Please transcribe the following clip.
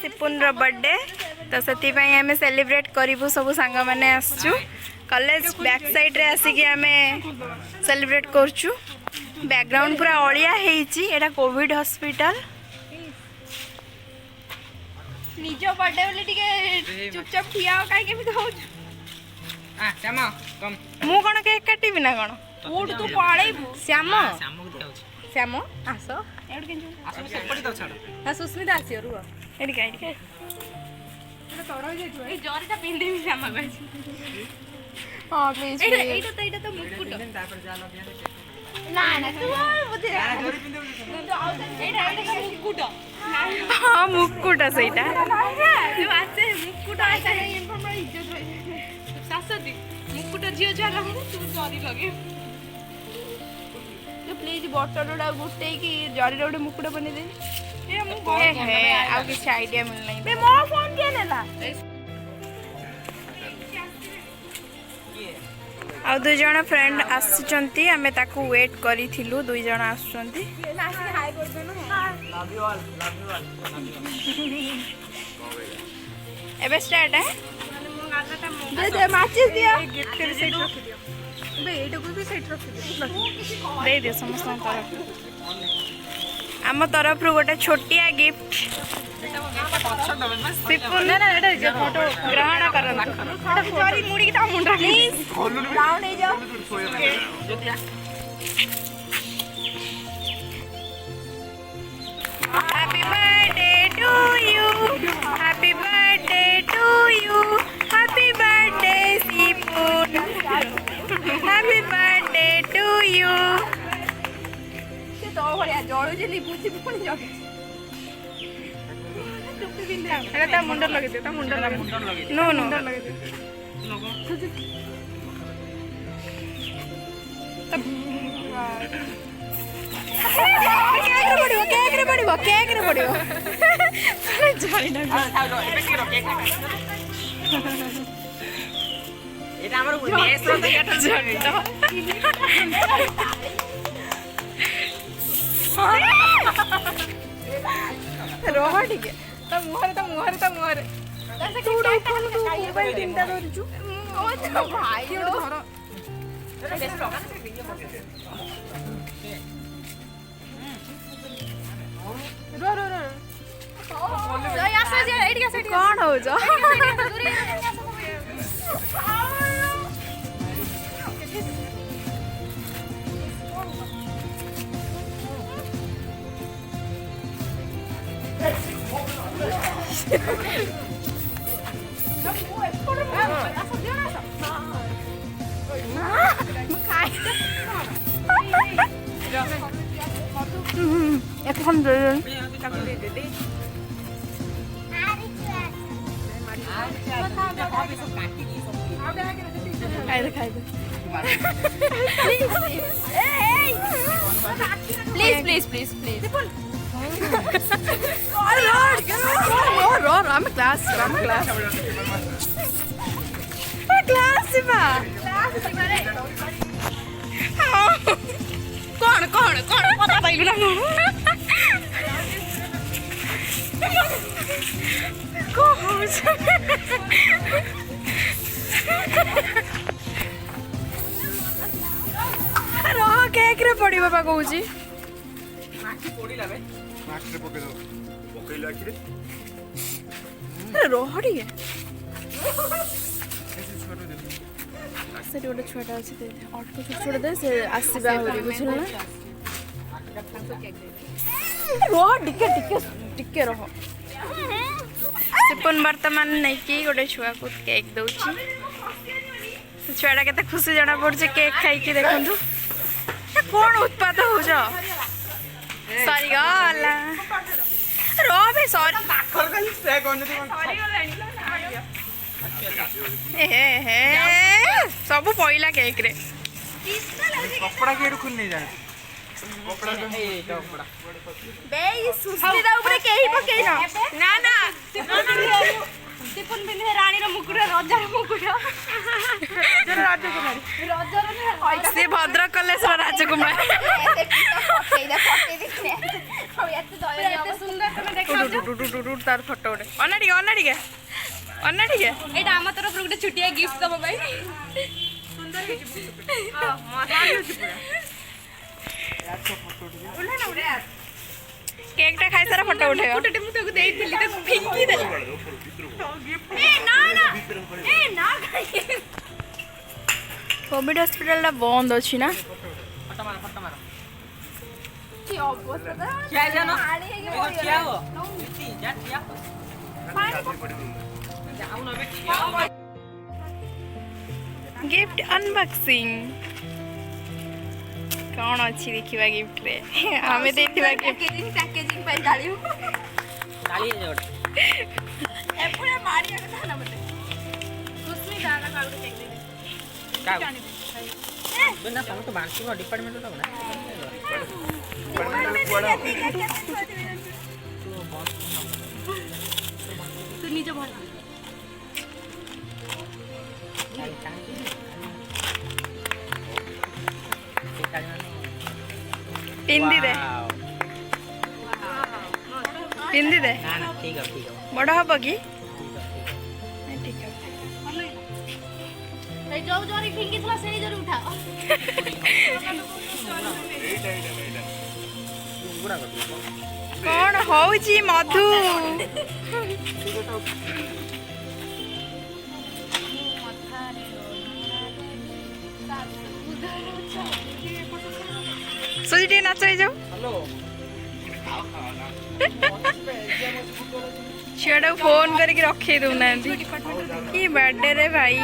सिपुन रो birthday तो से आम सेलिब्रेट करूँ सब सांग मैंने आसचु कॉलेज बैक साइड रे आसिकी आम सेलिब्रेट करचु बैकग्राउंड पूरा अलिया एटा कोविड हॉस्पिटल निज बर्थडे बोले टिके चुपचाप ठिया काई केमी होछ आ श्याम कम मु कोन केक काटिबी ना कोन उठ तू पळेबू श्याम श्याम आस एड के आस सेपटी तो छाड़ ना सुस्मिता आसी रुआ एडी काई के एटा तोड़ हो जाइतो ए जरीटा पिंदेबी श्याम गाइस हां प्लीज एटा तो मुकुट तापर जा लगिया ना ना तू बुझे जरी पिंदेबी एटा एटा मुकुट हाँ मुकुट सहीटा तू आसे मुकुट आसे इनफॉर्म इज्जत होई सासदी मुकुट जियो जा लगे तू जरी लगे तो प्लीज बॉटलडा गुटे की जरी रोड मुकुट बने दे ए मु हे आ किछ आईडिया मिल नहीं बे मो फोन के नेला आ दु जण फ्रेंड आछंती हमें ताको वेट करी थिलु दु जण आछंती हाय कर देना लव यू ऑल एबे स्टार्ट है दे दे माचिस दिया गिफ्ट के सेट रख दियो बे एटा को भी सेट रख दियो दे दे समस्त तरफ आम तरफ रु गोटे छोटिया गिफ्ट सिपुन ना एटा फोटो ग्रहण करन एटा सॉरी मुड़ी की ता मुंडा प्लीज डाउन ले जाओ happy birthday to you happy birthday to you happy birthday Sipun happy birthday to you से तो भलिया जळू जे लिबुची पुणी जळू टुपी बिंदा एटा ता मुंडा लगे दे ता मुंडा लगे नो नो लगे दे केक रे पड़िबो जाई ना एबे के रो केक एटा हमर नेस रो तो जटा रोहा ठीक है त मुहर तू उठन तू मोबाइल तीनटा धरछु ओ तो भाई धर रो रो रो यासा जे एडिया सेट कोन हो जा प्लीज I'm a class. कौन पता पाइलु ना रह केक रे पड़ी बाबा कहूची माखी पड़ी लाबे माखी रे पके दो पकेइलो आखी रे अरे रह ठीक से गोटे छुआटा अच्छे अल्प छोट छोट दे से आसवा हो बुझल ना टिके रह सिपुन वर्तमान नहीं कि गोटे छुआ को केक दउची छुआटा केते खुशी जना पड़ছে केक खाई के देखंतु कौन उत्पाद हो जा सॉरी गला रो बे सॉरी पाखर गली स्प्रे करने दे सॉरी गलानी ए सब पइला केक रे कपड़ा के खुल नहीं जाए कपड़ा तो ए कपड़ा बे सुस्मिता ऊपर केही पकेई ना ना सिपुन बिंदे रानी रो मुकुट रजर मुकुट राजकुमारी से भद्रक कलेश्वर राजकुमारी पकेई दे हम एते सुंदर तमे देखाउ तार फोटो उठे अना टिके एटा आम तरफ गोटे छुटिया गिफ्ट दबो भाई सुंदर के हां मजा आउछ पूरा उठे ना उठे केक टा खाई सारा फोटो उठे फोटो मु तको देइथिली त फिंकी दे ए ना कोविड हॉस्पिटल ला बंद अछि ना फोटो मार की अवस्था दा क्या जानो आली है के क्या हो इति जा क्या जाऊ ना बे क्या गिफ्ट अनबॉक्सिंग कौन अच्छी देखिबा गिफ्ट रे हमें देथिबा पैकेजिंग पे डालियो डाली जोड़ ए पूरा मारिया के थाना मते कुसमी दाना काल के केक दे का बिना हम तो बांकी को डिपार्टमेंट तो ना तू नीचे बोल पिंदी दे ना ना ठीक है बड़ा हबो की ठीक है ए जो जोरी फिंगी थला सेही जोरी उठा कौन होउची मधु सोजी टे नाच जाओ छुआ फोन करके रखे दौना कि बर्थडे रे भाई